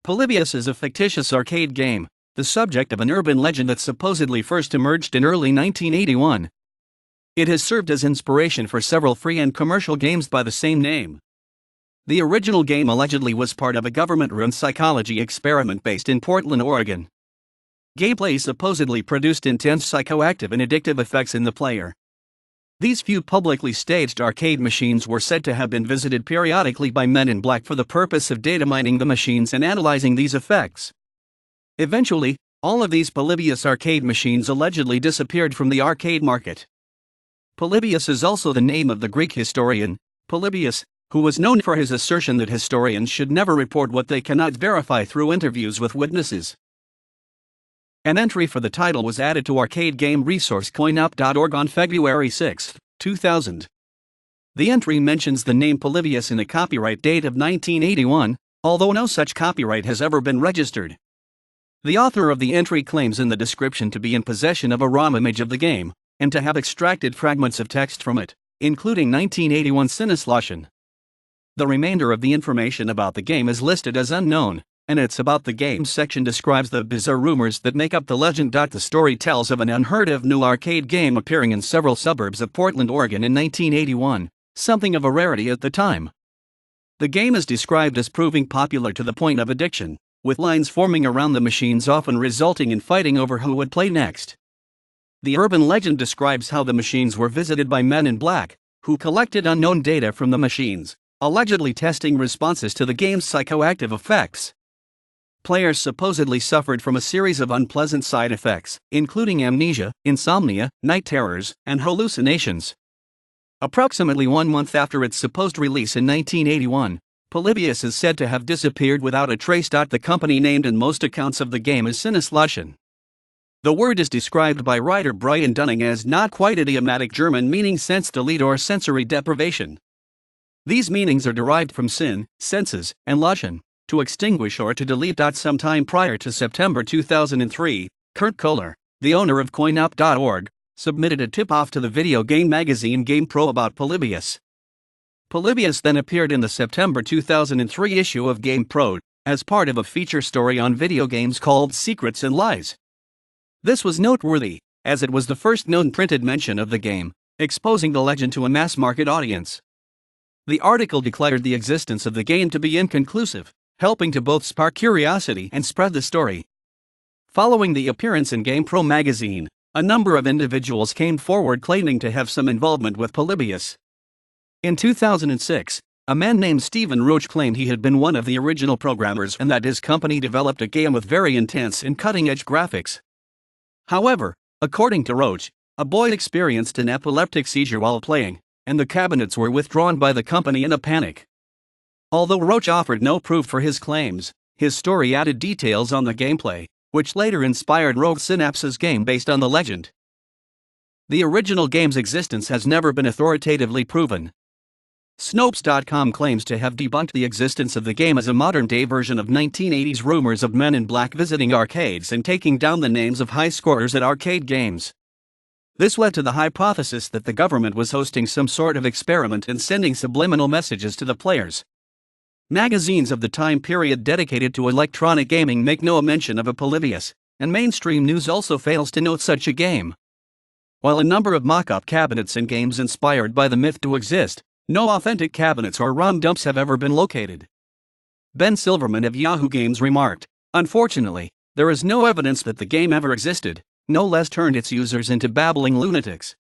Polybius is a fictitious arcade game, the subject of an urban legend that supposedly first emerged in early 1981. It has served as inspiration for several free and commercial games by the same name. The original game allegedly was part of a government-run psychology experiment based in Portland, Oregon. Gameplay supposedly produced intense psychoactive and addictive effects in the player. These few publicly staged arcade machines were said to have been visited periodically by men in black for the purpose of data mining the machines and analyzing these effects. Eventually, all of these Polybius arcade machines allegedly disappeared from the arcade market. Polybius is also the name of the Greek historian, Polybius, who was known for his assertion that historians should never report what they cannot verify through interviews with witnesses. An entry for the title was added to arcade game resource coinup.org on February 6, 2000. The entry mentions the name Polybius in a copyright date of 1981, although no such copyright has ever been registered. The author of the entry claims in the description to be in possession of a ROM image of the game, and to have extracted fragments of text from it, including 1981 Sinneslotion. The remainder of the information about the game is listed as unknown, and its About the Game section describes the bizarre rumors that make up the legend. The story tells of an unheard-of new arcade game appearing in several suburbs of Portland, Oregon in 1981, something of a rarity at the time. The game is described as proving popular to the point of addiction, with lines forming around the machines often resulting in fighting over who would play next. The urban legend describes how the machines were visited by men in black, who collected unknown data from the machines, allegedly testing responses to the game's psychoactive effects. Players supposedly suffered from a series of unpleasant side effects, including amnesia, insomnia, night terrors, and hallucinations. Approximately 1 month after its supposed release in 1981, Polybius is said to have disappeared without a trace. The company named in most accounts of the game as Sinneslotion. The word is described by writer Brian Dunning as not quite idiomatic German meaning sense delete or sensory deprivation. These meanings are derived from sin, senses, and lotion, to extinguish or to delete. Sometime prior to September 2003, Kurt Kohler, the owner of coinup.org, submitted a tip-off to the video game magazine GamePro about Polybius. Polybius then appeared in the September 2003 issue of GamePro, as part of a feature story on video games called Secrets and Lies. This was noteworthy, as it was the first known printed mention of the game, exposing the legend to a mass-market audience. The article declared the existence of the game to be inconclusive, helping to both spark curiosity and spread the story. Following the appearance in GamePro magazine, a number of individuals came forward claiming to have some involvement with Polybius. In 2006, a man named Stephen Roach claimed he had been one of the original programmers and that his company developed a game with very intense and cutting-edge graphics. However, according to Roach, a boy experienced an epileptic seizure while playing, and the cabinets were withdrawn by the company in a panic. Although Roach offered no proof for his claims, his story added details on the gameplay, which later inspired Rogue Synapse's game based on the legend. The original game's existence has never been authoritatively proven. Snopes.com claims to have debunked the existence of the game as a modern-day version of 1980s rumors of men in black visiting arcades and taking down the names of high scorers at arcade games. This led to the hypothesis that the government was hosting some sort of experiment and sending subliminal messages to the players. Magazines of the time period dedicated to electronic gaming make no mention of a Polybius, and mainstream news also fails to note such a game. While a number of mock-up cabinets and games inspired by the myth do exist, no authentic cabinets or ROM dumps have ever been located. Ben Silverman of Yahoo Games remarked, "Unfortunately, there is no evidence that the game ever existed, no less turned its users into babbling lunatics."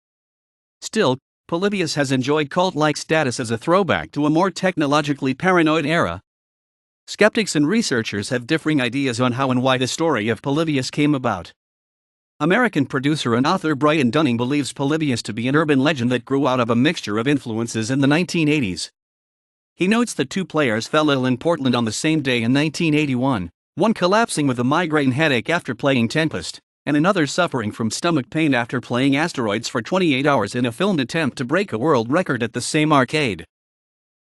Still, Polybius has enjoyed cult-like status as a throwback to a more technologically paranoid era. Skeptics and researchers have differing ideas on how and why the story of Polybius came about. American producer and author Brian Dunning believes Polybius to be an urban legend that grew out of a mixture of influences in the 1980s. He notes that 2 players fell ill in Portland on the same day in 1981, one collapsing with a migraine headache after playing Tempest, and another suffering from stomach pain after playing Asteroids for 28 hours in a filmed attempt to break a world record at the same arcade.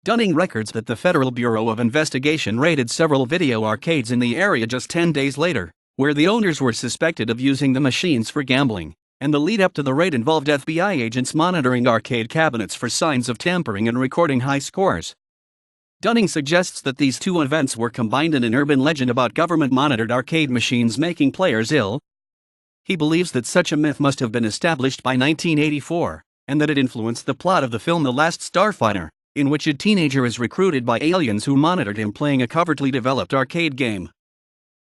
Dunning records that the Federal Bureau of Investigation raided several video arcades in the area just 10 days later, where the owners were suspected of using the machines for gambling, and the lead-up to the raid involved FBI agents monitoring arcade cabinets for signs of tampering and recording high scores. Dunning suggests that these two events were combined in an urban legend about government-monitored arcade machines making players ill. He believes that such a myth must have been established by 1984, and that it influenced the plot of the film The Last Starfighter, in which a teenager is recruited by aliens who monitored him playing a covertly developed arcade game.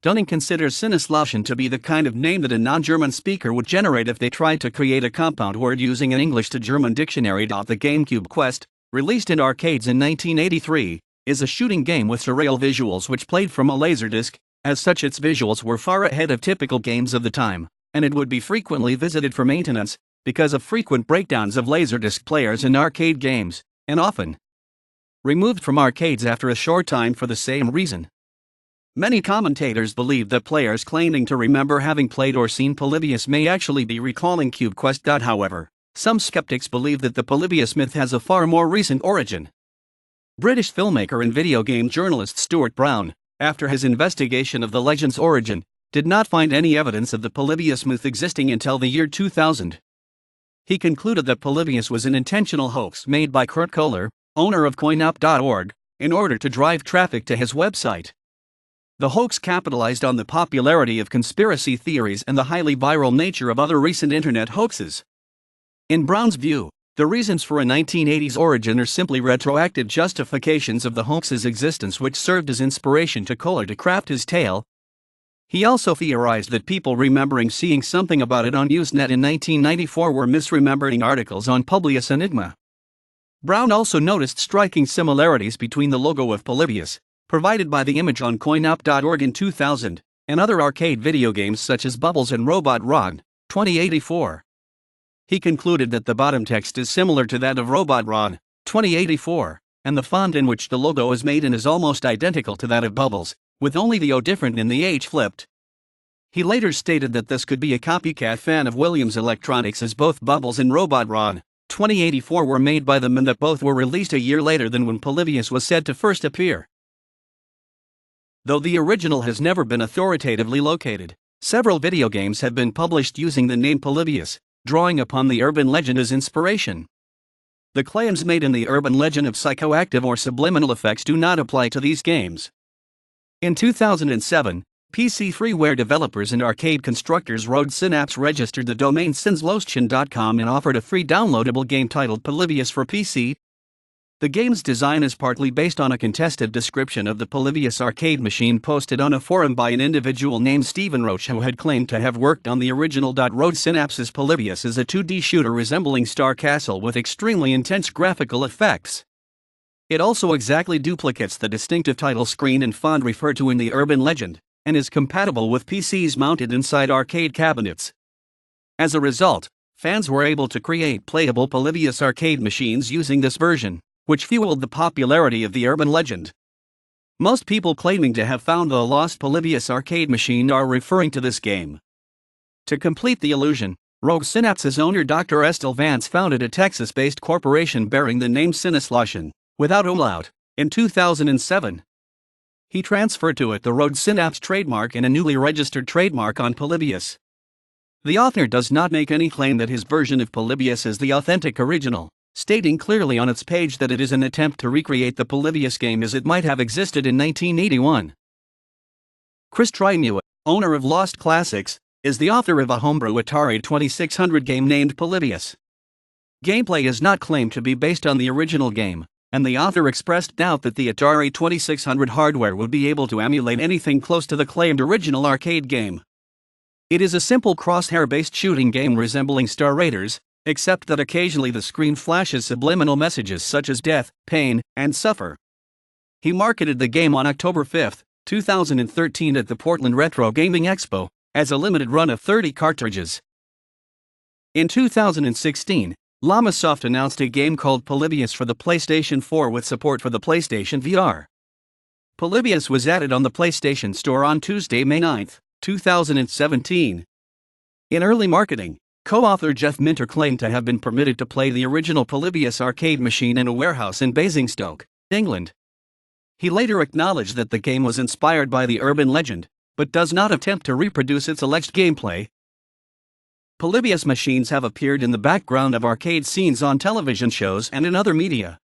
Dunning considers Sinneslauschen to be the kind of name that a non-German speaker would generate if they tried to create a compound word using an English-to-German dictionary. The GameCube Quest, released in arcades in 1983, is a shooting game with surreal visuals which played from a laserdisc. As such, its visuals were far ahead of typical games of the time, and it would be frequently visited for maintenance because of frequent breakdowns of laserdisc players in arcade games, and often removed from arcades after a short time for the same reason. Many commentators believe that players claiming to remember having played or seen Polybius may actually be recalling Cube Quest. However, some skeptics believe that the Polybius myth has a far more recent origin. British filmmaker and video game journalist Stuart Brown, after his investigation of the legend's origin, did not find any evidence of the Polybius myth existing until the year 2000. He concluded that Polybius was an intentional hoax made by Kurt Kohler, owner of coinup.org, in order to drive traffic to his website. The hoax capitalized on the popularity of conspiracy theories and the highly viral nature of other recent internet hoaxes. In Brown's view, the reasons for a 1980s origin are simply retroactive justifications of the hoax's existence which served as inspiration to Kohler to craft his tale. He also theorized that people remembering seeing something about it on Usenet in 1994 were misremembering articles on Publius Enigma. Brown also noticed striking similarities between the logo of Polybius, provided by the image on coinup.org in 2000, and other arcade video games such as Bubbles and Robot Ron, 2084. He concluded that the bottom text is similar to that of Robot Ron, 2084, and the font in which the logo is made in is almost identical to that of Bubbles, with only the O different and the H flipped. He later stated that this could be a copycat fan of Williams Electronics, as both Bubbles and Robot Ron, 2084 were made by them and that both were released a year later than when Polybius was said to first appear. Though the original has never been authoritatively located, several video games have been published using the name Polybius, drawing upon the urban legend as inspiration. The claims made in the urban legend of psychoactive or subliminal effects do not apply to these games. In 2007, PC freeware developers and arcade constructors Rogue Synapse registered the domain sinneslauschen.com and offered a free downloadable game titled Polybius for PC. The game's design is partly based on a contested description of the Polybius arcade machine posted on a forum by an individual named Stephen Roach, who had claimed to have worked on the original. Rogue Synapse's Polybius is a 2D shooter resembling Star Castle with extremely intense graphical effects. It also exactly duplicates the distinctive title screen and font referred to in the urban legend, and is compatible with PCs mounted inside arcade cabinets. As a result, fans were able to create playable Polybius arcade machines using this version, which fueled the popularity of the urban legend. Most people claiming to have found the lost Polybius arcade machine are referring to this game. To complete the illusion, Rogue Synapse's owner Dr. Estelle Vance founded a Texas-based corporation bearing the name Sinneslauschen, without umlaut, in 2007. He transferred to it the Rogue Synapse trademark and a newly registered trademark on Polybius. The author does not make any claim that his version of Polybius is the authentic original, stating clearly on its page that it is an attempt to recreate the Polybius game as it might have existed in 1981. Chris Trinew, owner of Lost Classics, is the author of a homebrew Atari 2600 game named Polybius. Gameplay is not claimed to be based on the original game, and the author expressed doubt that the Atari 2600 hardware would be able to emulate anything close to the claimed original arcade game. It is a simple crosshair-based shooting game resembling Star Raiders, except that occasionally the screen flashes subliminal messages such as death, pain, and suffer. He marketed the game on October 5, 2013 at the Portland Retro Gaming Expo, as a limited run of 30 cartridges. In 2016, Llamasoft announced a game called Polybius for the PlayStation 4 with support for the PlayStation VR. Polybius was added on the PlayStation Store on Tuesday, May 9, 2017. In early marketing, co-author Jeff Minter claimed to have been permitted to play the original Polybius arcade machine in a warehouse in Basingstoke, England. He later acknowledged that the game was inspired by the urban legend, but does not attempt to reproduce its alleged gameplay. Polybius machines have appeared in the background of arcade scenes on television shows and in other media.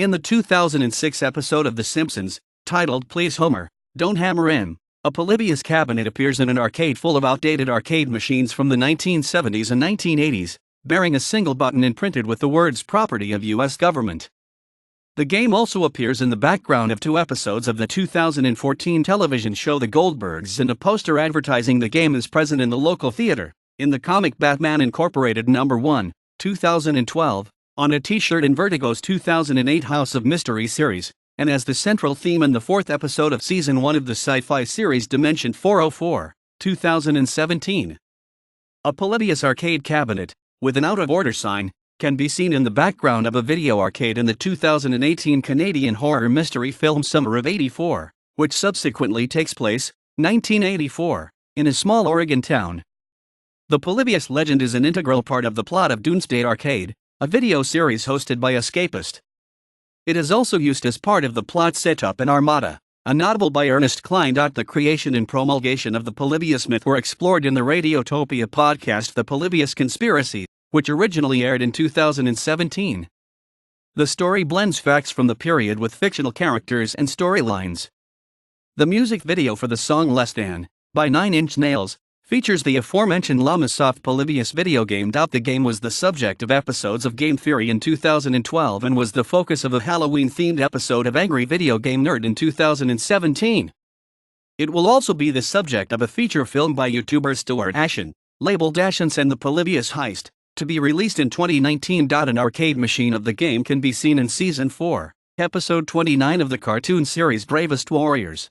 In the 2006 episode of The Simpsons, titled Please Homer, Don't Hammer Him, a Polybius cabinet appears in an arcade full of outdated arcade machines from the 1970s and 1980s, bearing a single button imprinted with the words property of U.S. government. The game also appears in the background of 2 episodes of the 2014 television show The Goldbergs, and a poster advertising the game is present in the local theater, in the comic Batman Incorporated #1, 2012, on a t-shirt in Vertigo's 2008 House of Mystery series, and as the central theme in the 4th episode of Season 1 of the sci-fi series Dimension 404, 2017. A Polybius arcade cabinet, with an out-of-order sign, can be seen in the background of a video arcade in the 2018 Canadian horror mystery film Summer of '84, which subsequently takes place, 1984, in a small Oregon town. The Polybius legend is an integral part of the plot of Doomsday Arcade, a video series hosted by Escapist. It is also used as part of the plot setup in Armada, a novel by Ernest Cline. The creation and promulgation of the Polybius myth were explored in the Radiotopia podcast The Polybius Conspiracy, which originally aired in 2017. The story blends facts from the period with fictional characters and storylines. The music video for the song Less Than, by 9 Inch Nails, features the aforementioned Lamasoft Polybius video game. The game was the subject of episodes of Game Theory in 2012 and was the focus of a Halloween-themed episode of Angry Video Game Nerd in 2017. It will also be the subject of a feature film by YouTuber Stuart Ashen, labeled Ashen's and the Polybius Heist, to be released in 2019. An arcade machine of the game can be seen in Season 4, Episode 29 of the cartoon series Bravest Warriors.